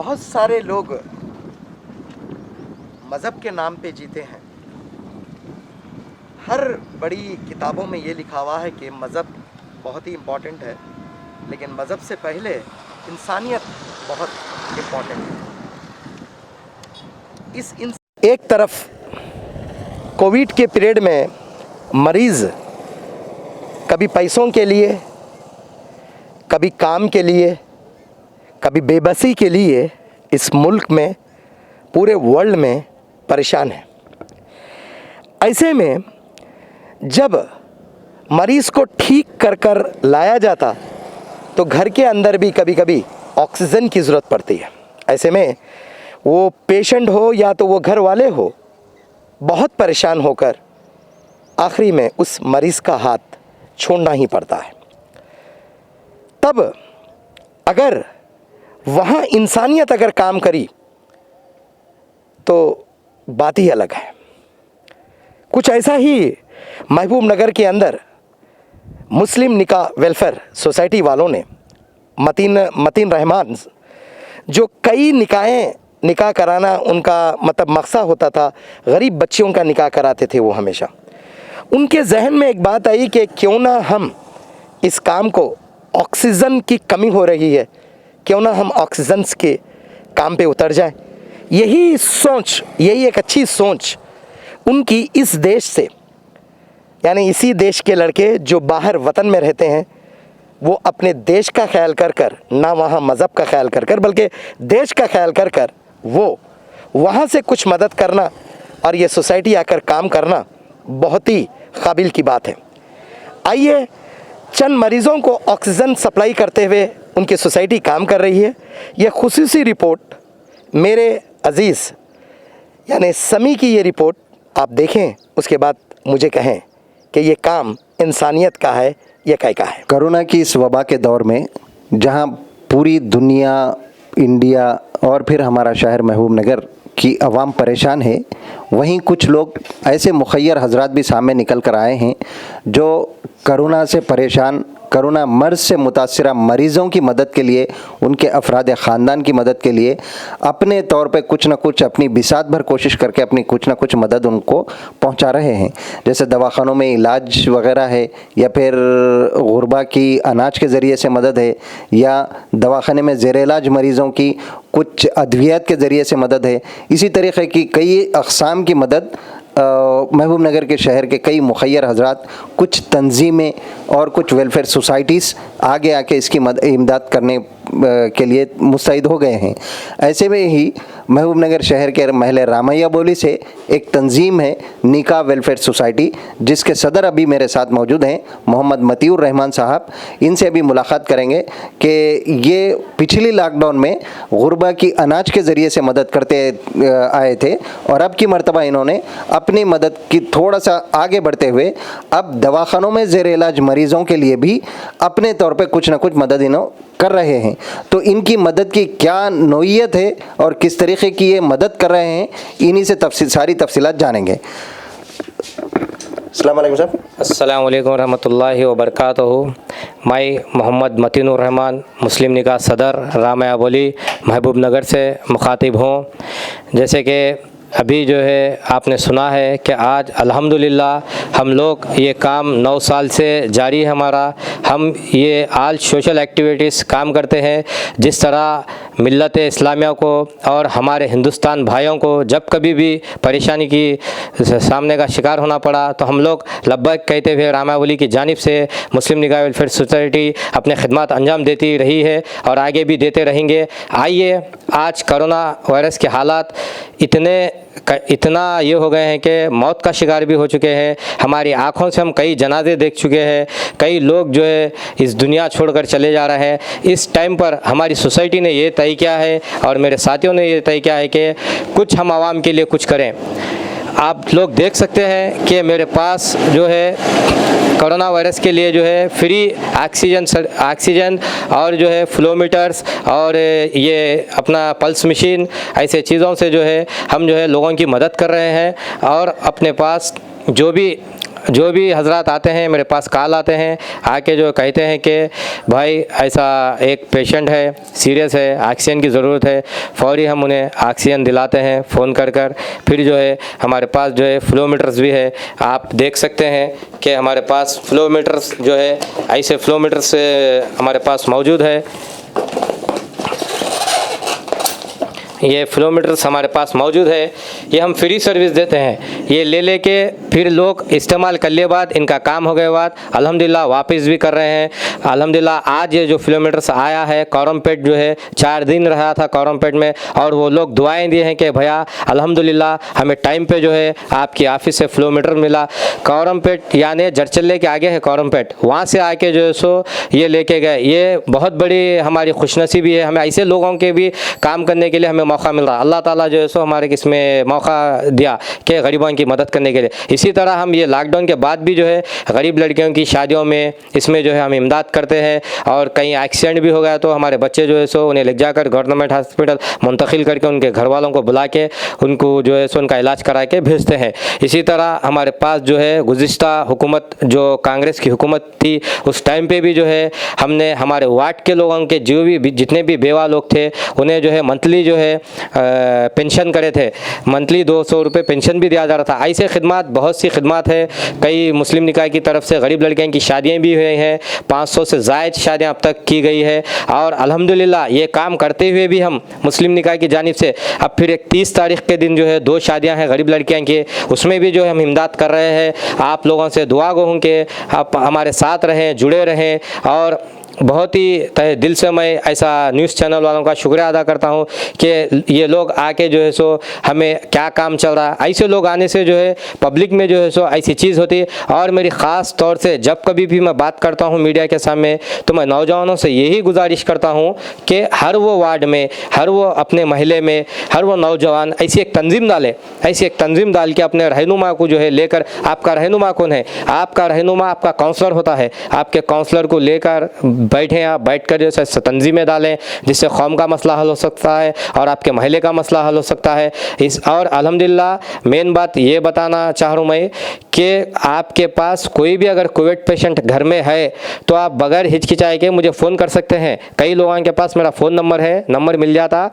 बहुत सारे लोग मज़हब के नाम पे जीते हैं। हर बड़ी किताबों में ये लिखा हुआ है कि मज़हब बहुत ही इम्पॉर्टेंट है, लेकिन मज़हब से पहले इंसानियत बहुत इम्पॉर्टेंट है। एक तरफ कोविड के पीरियड में मरीज़ कभी पैसों के लिए, कभी काम के लिए, कभी बेबसी के लिए इस मुल्क में, पूरे वर्ल्ड में परेशान है। ऐसे में जब मरीज़ को ठीक कर लाया जाता तो घर के अंदर भी कभी कभी ऑक्सीजन की ज़रूरत पड़ती है। ऐसे में वो पेशेंट हो या तो वो घर वाले हो, बहुत परेशान होकर आखिरी में उस मरीज़ का हाथ छोड़ना ही पड़ता है। तब अगर वहाँ इंसानियत अगर काम करी तो बात ही अलग है। कुछ ऐसा ही महबूब नगर के अंदर मुस्लिम निकाह वेलफेयर सोसाइटी वालों ने मतीन रहमान, जो कई निकाह कराना उनका मतलब मकसद होता था, गरीब बच्चियों का निकाह कराते थे वो हमेशा, उनके जहन में एक बात आई कि क्यों ना हम इस काम को, ऑक्सीजन की कमी हो रही है, क्यों ना हम ऑक्सीजन के काम पे उतर जाएं। यही सोच, यही एक अच्छी सोच उनकी इस देश से, यानी इसी देश के लड़के जो बाहर वतन में रहते हैं, वो अपने देश का ख्याल कर ना वहाँ मज़हब का ख्याल कर बल्कि देश का ख्याल कर वो वहाँ से कुछ मदद करना और ये सोसाइटी आकर काम करना बहुत ही काबिल की बात है। आइए चंद मरीज़ों को ऑक्सीजन सप्लाई करते हुए उनकी सोसाइटी काम कर रही है। यह खुसूसी रिपोर्ट मेरे अज़ीज़ यानी समी की ये रिपोर्ट आप देखें, उसके बाद मुझे कहें कि ये काम इंसानियत का है या क्या का है। कोरोना की इस वबा के दौर में जहां पूरी दुनिया, इंडिया और फिर हमारा शहर महबूब नगर की आवाम परेशान है, वहीं कुछ लोग ऐसे मुखय्यर हजरात भी सामने निकल कर आए हैं जो कोरोना से परेशान, कोरोना मर्ज़ से मुतासिरा मरीज़ों की मदद के लिए, उनके अफराद ख़ानदान की मदद के लिए अपने तौर पे कुछ ना कुछ अपनी बिसात भर कोशिश करके अपनी कुछ ना कुछ मदद उनको पहुंचा रहे हैं। जैसे दवाखानों में इलाज वगैरह है, या फिर गुरबा की अनाज के ज़रिए से मदद है, या दवाखाने में ज़ेर इलाज मरीज़ों की कुछ अद्वियात के ज़रिए से मदद है। इसी तरीक़े की कई अक़साम की मदद महबूब नगर के शहर के कई मुखय्यर हजरात, कुछ तंजीमें और कुछ वेलफेयर सोसाइटीज़ आगे आके इसकी इमदाद करने के लिए मुस्तैद हो गए हैं। ऐसे में ही महबूब नगर शहर के महल रामैया बोली से एक तंजीम है निकाह वेलफेयर सोसाइटी, जिसके सदर अभी मेरे साथ मौजूद हैं मोहम्मद मतीउर रहमान साहब। इनसे अभी मुलाकात करेंगे कि ये पिछली लॉकडाउन में गुरबा की अनाज के ज़रिए से मदद करते आए थे और अब की मरतबा इन्होंने अपनी मदद की थोड़ा सा आगे बढ़ते हुए अब दवाखानों में ज़ेर इलाज मरीज़ों के लिए भी अपने तौर पे कुछ ना कुछ मदद इन्हों कर रहे हैं। तो इनकी मदद की क्या नौइयत है और किस तरीके की ये मदद कर रहे हैं, इन्हीं से सारी तफसीलात जानेंगे। अस्सलाम वालेकुम साहब। अस्सलाम वालेकुम रहमतुल्लाहि व बरकातहू। मैं मोहम्मद मतीनुर रहमान, मुस्लिम निकाह सदर रामैया बोली महबूब नगर से मुखातिब हूँ। जैसे कि अभी जो है आपने सुना है कि आज अल्हम्दुलिल्लाह हम लोग ये काम 9 साल से जारी है हमारा। हम ये आल सोशल एक्टिविटीज़ काम करते हैं। जिस तरह मिल्लत इस्लामिया को और हमारे हिंदुस्तान भाइयों को जब कभी भी परेशानी की सामने का शिकार होना पड़ा तो हम लोग लब्बैक कहते हुए रामैया बोली की जानिब से मुस्लिम निकाह वेलफेयर सोसाइटी अपने खिदमत अंजाम देती रही है और आगे भी देते रहेंगे। आइए, आज कोरोना वायरस के हालात इतना ये हो गए हैं कि मौत का शिकार भी हो चुके हैं। हमारी आँखों से हम कई जनाजे देख चुके हैं, कई लोग जो है इस दुनिया छोड़कर चले जा रहे हैं। इस टाइम पर हमारी सोसाइटी ने ये तय किया है और मेरे साथियों ने ये तय किया है कि कुछ हम आवाम के लिए कुछ करें। आप लोग देख सकते हैं कि मेरे पास जो है कोरोना वायरस के लिए जो है फ्री ऑक्सीजन और जो है फ्लोमीटर्स और ये अपना पल्स मशीन, ऐसे चीज़ों से जो है हम जो है लोगों की मदद कर रहे हैं। और अपने पास जो भी जो भी हजरात आते हैं मेरे पास कॉल आते हैं, आके जो कहते हैं कि भाई ऐसा एक पेशेंट है, सीरियस है, ऑक्सीजन की ज़रूरत है, फौरी हम उन्हें ऑक्सीजन दिलाते हैं फ़ोन कर। फिर जो है हमारे पास जो है फ्लोमीटर्स भी है, आप देख सकते हैं कि हमारे पास फ्लोमीटर्स जो है ऐसे फ्लोमीटर्स हमारे पास मौजूद है। ये फ्लोमीटर्स हमारे पास मौजूद है, ये हम फ्री सर्विस देते हैं। ये ले के फिर लोग इस्तेमाल कर लिए बाद, इनका काम हो गए बाद अल्हम्दुलिल्लाह वापस भी कर रहे हैं। अल्हम्दुलिल्लाह आज ये जो फ्लोमीटर्स आया है कौरमपेट जो है 4 दिन रहा था कौरमपेट में, और वो लोग दुआएं दिए हैं कि भैया अल्हम्दुलिल्लाह हमें टाइम पे जो है आपकी ऑफिस से फ्लोमीटर मिला। कौरमपेट यानी जरचल्ले के आगे है कौरमपेट, वहाँ से आके जो है सो ये लेके गए। ये बहुत बड़ी हमारी खुशनसीबी है, हमें ऐसे लोगों के भी काम करने के लिए हमें मौका मिल रहा। अल्लाह ताला जो है सो हमारे इसमें मौका दिया कि गरीबों की मदद करने के लिए। इसी तरह हम ये लॉकडाउन के बाद भी जो है गरीब लड़कियों की शादियों में इसमें जो है हम इमदाद करते हैं, और कहीं एक्सीडेंट भी हो गया तो हमारे बच्चे जो है सो उन्हें ले जाकर गवर्नमेंट हॉस्पिटल मुंतकिल करके उनके घर वालों को बुला के उनको जो है सो उनका इलाज करा के भेजते हैं। इसी तरह हमारे पास जो है गुज़िश्ता हुकूमत जो कांग्रेस की हुकूमत थी उस टाइम पे भी जो है हमने हमारे वार्ड के लोगों के जो भी जितने भी बेवा लोग थे उन्हें जो है मंथली जो है पेंशन करे थे, मंथली 200 रुपये पेंशन भी दिया जा रहा था। ऐसे खिदमात बहुत सी खिदमात है। कई मुस्लिम निकाय की तरफ से गरीब लड़कियों की शादियाँ भी हुई हैं, 500 से ज़ायद शादियाँ अब तक की गई है। और अल्हम्दुलिल्लाह ये काम करते हुए भी हम मुस्लिम निकाय की जानिब से अब फिर एक 30 तारीख़ के दिन जो है 2 शादियाँ हैं गरीब लड़कियों की, उसमें भी जो है हम इमदाद कर रहे हैं। आप लोगों से दुआ गो हूँ कि आप हमारे साथ रहें, जुड़े रहें। और बहुत ही तहे दिल से मैं ऐसा न्यूज़ चैनल वालों का शुक्रिया अदा करता हूँ कि ये लोग आके जो है सो हमें क्या काम चल रहा है, ऐसे लोग आने से जो है पब्लिक में जो है सो ऐसी चीज़ होती है। और मेरी ख़ास तौर से जब कभी भी मैं बात करता हूँ मीडिया के सामने तो मैं नौजवानों से यही गुजारिश करता हूँ कि हर वो वार्ड में, हर वो अपने महल्ले में, हर वो नौजवान ऐसी एक तंजीम डाले, ऐसी एक तंजीम डाल के अपने रहनुमा को जो है लेकर, आपका रहनुमा कौन है? आपका रहनुमा आपका काउंसलर होता है। आपके काउंसलर को लेकर बैठें, आप बैठ कर जैसे तंजीमें डालें जिससे कौम का मसला हल हो सकता है और आपके महल्ले का मसला हल हो सकता है। और अल्हम्दुलिल्लाह मेन बात ये बताना चाह रहा हूँ मैं कि आपके पास कोई भी अगर कोविड पेशेंट घर में है तो आप बगैर हिचकिचाए के मुझे फ़ोन कर सकते हैं। कई लोगों के पास मेरा फ़ोन नंबर है, नंबर मिल जाता।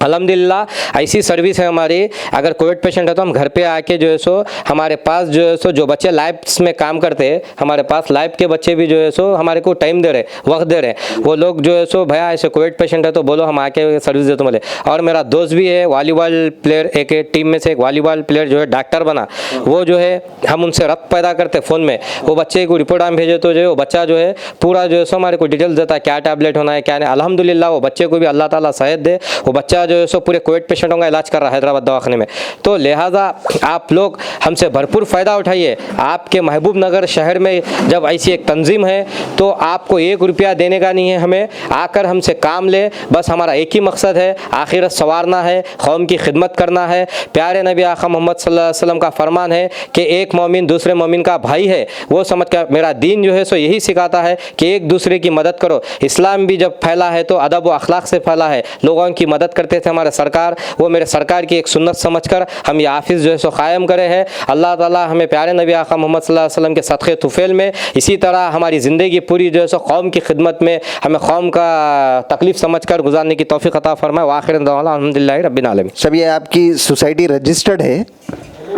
अल्हम्दुलिल्लाह ऐसी सर्विस है हमारी, अगर कोविड पेशेंट है तो हम घर पे आके जो है सो हमारे पास जो है सो जो बच्चे लाइब्स में काम करते हैं, हमारे पास लाइव के बच्चे भी जो है सो हमारे को टाइम दे रहे, वक्त दे रहे। वो लोग जो है सो भैया ऐसे कोविड पेशेंट है तो बोलो हम आके सर्विस दे तो मिले। और मेरा दोस्त भी है वॉलीबॉल प्लेयर, एक टीम में से एक वॉलीबॉल प्लेयर जो है डॉक्टर बना, वो जो है हम उनसे रब्त पैदा करते फ़ोन में। वो बच्चे को रिपोर्ट हम भेजे तो जो है वो बच्चा जो है पूरा जो है सो हमारे को डिटेल्स देता है, क्या टैबलेट होना है क्या नहीं। अल्हम्दुलिल्लाह वो बच्चे को भी अल्लाह ताला सेहत दे, वो बच्चा जो है सो पूरे कोविड पेशेंटों का इलाज कर रहा है हैदराबाद दवाखाने में। तो लिहाजा आप लोग हमसे भरपूर फ़ायदा उठाइए। आपके महबूब नगर शहर में जब ऐसी एक तंजीम है तो आपको 1 रुपया देने का नहीं है, हमें आकर हमसे काम ले। बस हमारा एक ही मकसद है, आखिरत संवारना है, कौम की खिदमत करना है। प्यारे नबी आका मोहम्मद सल्लल्लाहु अलैहि वसल्लम का फरमान है कि एक मोमिन दूसरे मोमिन का भाई है। वो समझ कर मेरा दीन जो है सो यही सिखाता है कि एक दूसरे की मदद करो। इस्लाम भी जब फैला है तो अदब व अखलाक से फैला है। लोगों की मदद करते थे हमारे सरकार, वो मेरे सरकार की एक सुन्नत समझकर हम ये ऑफिस जो है सो कायम करे हैं। अल्लाह ताला हमें प्यारे नबी आका मोहम्मद सल्लल्लाहु अलैहि वसल्लम के सदक़े तुफ़ैल में इसी तरह हमारी ज़िंदगी पूरी जो है सो कौम की खिदमत में हमें कौम का तकलीफ़ समझकर गुजारने की तौफ़ीक़ अता फरमाए। वाखिर दअवाना अल्हम्दुलिल्लाहि रब्बिल आलमीन। सब ये आपकी सोसाइटी रजिस्टर्ड है?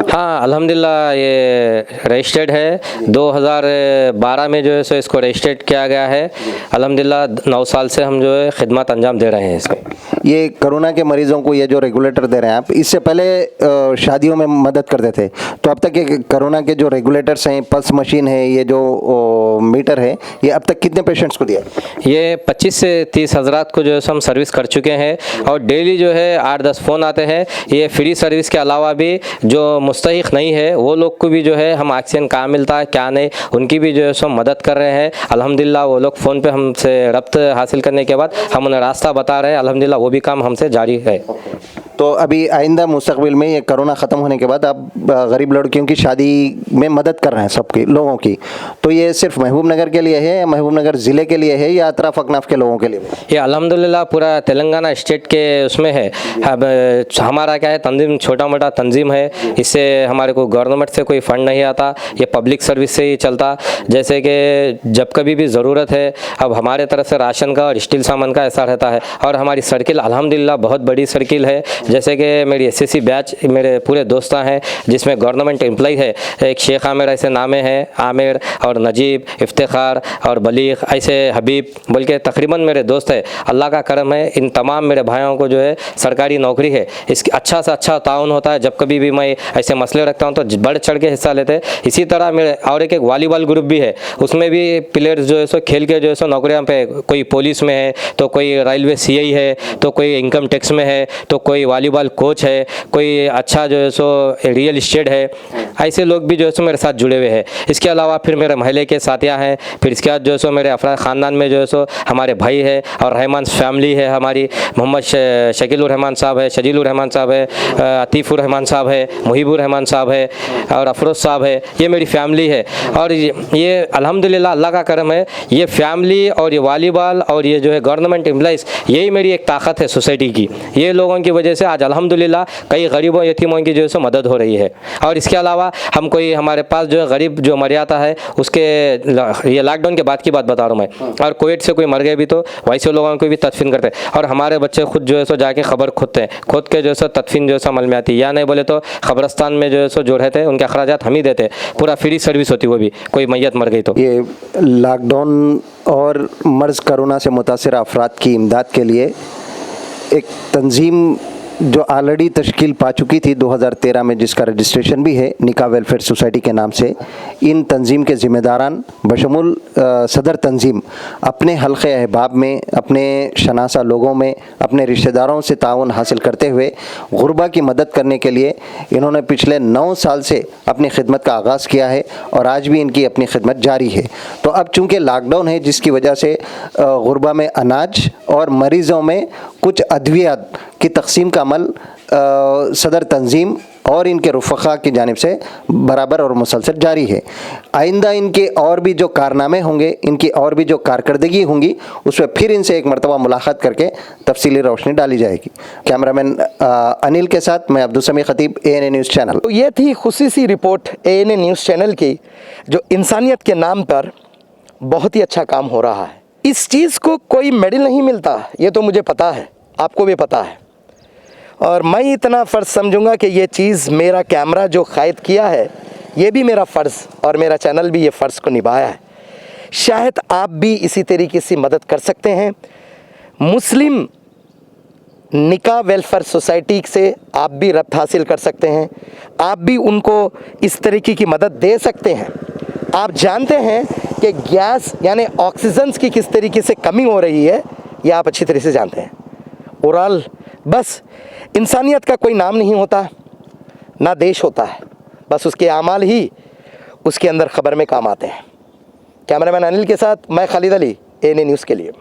हाँ अल्हम्दुलिल्लाह ये रजिस्टर्ड है। 2012 में जो है सो इसको रजिस्टर्ड किया गया है। अल्हम्दुलिल्लाह 9 साल से हम जो है खिदमत अंजाम दे रहे हैं इसमें। ये कोरोना के मरीज़ों को ये जो रेगुलेटर दे रहे हैं आप, इससे पहले शादियों में मदद करते थे, तो अब तक ये कोरोना के जो रेगुलेटर्स हैं, पल्स मशीन है, ये जो मीटर है, ये अब तक कितने पेशेंट्स को दिया? ये 25 से 30 हज़रात को जो है हम सर्विस कर चुके हैं और डेली जो है 8-10 फ़ोन आते हैं। ये फ्री सर्विस के अलावा भी जो मुस्तहिक नहीं है वो लोग को भी जो है हम ऑक्सीजन कहाँ मिलता है क्या नहीं, उनकी भी जो है सो मदद कर रहे हैं। अल्हम्दुलिल्लाह वो लोग फ़ोन पे हमसे रब्त हासिल करने के बाद हम उन्हें रास्ता बता रहे हैं। अल्हम्दुलिल्लाह वो भी काम हमसे जारी है। तो अभी आइंदा मुस्तकबिल में ये कोरोना ख़त्म होने के बाद आप गरीब लड़कियों की शादी में मदद कर रहे हैं सबके लोगों की, तो ये सिर्फ महबूब नगर के लिए है या महबूब नगर ज़िले के लिए है या अतराफ अकनाफ के लोगों के लिए? ये अल्हम्दुलिल्लाह पूरा तेलंगाना स्टेट के उसमें है। अब हमारा क्या है, तंजीम छोटा मोटा तंजीम है, इससे हमारे को गवर्नमेंट से कोई फ़ंड नहीं आता, ये पब्लिक सर्विस से ही चलता। जैसे कि जब कभी भी ज़रूरत है, अब हमारे तरफ से राशन का और स्टील सामान का ऐसा रहता है। और हमारी सर्किल अल्हम्दुलिल्लाह बहुत बड़ी सर्किल है। जैसे कि मेरी एसएससी बैच मेरे पूरे दोस्त हैं जिसमें गवर्नमेंट एम्प्लॉय है। एक शेख आमिर ऐसे नामे हैं, आमिर और नजीब, इफ्तिखार और बलीग, ऐसे हबीब बोल के तकरीबन मेरे दोस्त है। अल्लाह का करम है, इन तमाम मेरे भाइयों को जो है सरकारी नौकरी है, इसकी अच्छा से अच्छा ताउन होता है। जब कभी भी मैं ऐसे मसले रखता हूँ तो बढ़ चढ़ के हिस्सा लेते हैं। इसी तरह मेरे और एक वॉलीबॉल ग्रुप भी है, उसमें भी प्लेयर्स जो है सो खेल के जो है सो नौकरियाँ पे, कोई पुलिस में है तो कोई रेलवे सीआई है, तो कोई इनकम टैक्स में है, तो कोई वॉलीबॉल कोच है, कोई अच्छा जो है सो रियल इस्टेट है। ऐसे लोग भी जो है सो मेरे साथ जुड़े हुए हैं। इसके अलावा फिर मेरे महल्ले के साथियाँ हैं, फिर इसके बाद जो है सो मेरे अफराद ख़ानदान में जो है सो हमारे भाई है और रहमान फैमिली है हमारी। मोहम्मद शकीलुर रहमान साहब है, शजीलुर रहमान साहब है, अतीफ़ुर रहमान साहब है, मुहिबुर रहमान साहब है और अफरोज़ साहब है। ये मेरी फैमिली है और ये अल्हम्दुलिल्लाह अल्लाह का करम है। ये फैमिली और ये वॉलीबॉल और ये जो है गवर्नमेंट एम्प्लॉइज़, यही मेरी एक ताकत है सोसाइटी की। ये लोगों की वजह से आज अल्हम्दुलिल्लाह कई गरीबों यतीमों की जो है सो मदद हो रही है। और इसके अलावा हम कोई हमारे पास जो है गरीब जो मर जाता है उसके, ये लॉकडाउन के बाद की बात बता रहा हूँ मैं, और कोविड से कोई मर गए भी तो वैसे लोगों को भी तदफीन करते हैं। और हमारे बच्चे खुद जो है सो जाके खबर खोदते हैं, खोद के जो है सो तदफीन जो है सो अमल में आती है। या नहीं बोले तो खबरस्तान में जो है सो जो रहते हैं उनके अखराजात हम ही देते हैं, पूरा फ्री सर्विस होती है। वो भी कोई मैयत मर गई तो ये लॉकडाउन और मर्ज़ कोरोना से मुतासर अफराद की इमदाद के लिए एक तंजीम जो ऑलरेडी तश्कील पा चुकी थी 2013 में, जिसका रजिस्ट्रेशन भी है निका वेलफेयर सोसाइटी के नाम से, इन तंजीम के ज़िम्मेदारान बशमुल सदर तंजीम अपने हल्क़े अहबाब में, अपने शनासा लोगों में, अपने रिश्तेदारों से ताउन हासिल करते हुए गुरबा की मदद करने के लिए इन्होंने पिछले 9 साल से अपनी खिदमत का आगाज़ किया है और आज भी इनकी अपनी खिदमत जारी है। तो अब चूँकि लॉकडाउन है जिसकी वजह से गुरबा में अनाज और मरीज़ों में कुछ अद्वियात की तकसीम का अमल सदर तंजीम और इनके रुफ़क़ा की जानिब से बराबर और मुसलसल जारी है। आइंदा इनके और भी जो कारनामे होंगे, इनकी और भी जो कारकर्दगी होंगी, उस पर फिर इनसे एक मरतबा मुलाकात करके तफसीली रोशनी डाली जाएगी। कैमरामैन अनिल के साथ मैं अब्दुल समी खतीब, ANA न्यूज़ चैनल। तो ये थी खुसूसी रिपोर्ट ANA न्यूज़ चैनल की, जो इंसानियत के नाम पर बहुत ही अच्छा काम हो रहा है। इस चीज़ को कोई मेडल नहीं मिलता, ये तो मुझे पता है, आपको भी पता है। और मैं इतना फ़र्ज़ समझूंगा कि ये चीज़ मेरा कैमरा जो क़ायद किया है, ये भी मेरा फ़र्ज़ और मेरा चैनल भी ये फ़र्ज़ को निभाया है। शायद आप भी इसी तरीके से मदद कर सकते हैं। मुस्लिम निका वेलफेयर सोसाइटी से आप भी रब्त हासिल कर सकते हैं, आप भी उनको इस तरीके की मदद दे सकते हैं। आप जानते हैं कि गैस यानी ऑक्सीजन की किस तरीके से कमी हो रही है, ये आप अच्छी तरह से जानते हैं। ओवरऑल बस इंसानियत का कोई नाम नहीं होता, ना देश होता है, बस उसके आमाल ही उसके अंदर ख़बर में काम आते हैं। कैमरामैन अनिल के साथ मैं खालिद अली, ANA न्यूज़ के लिए।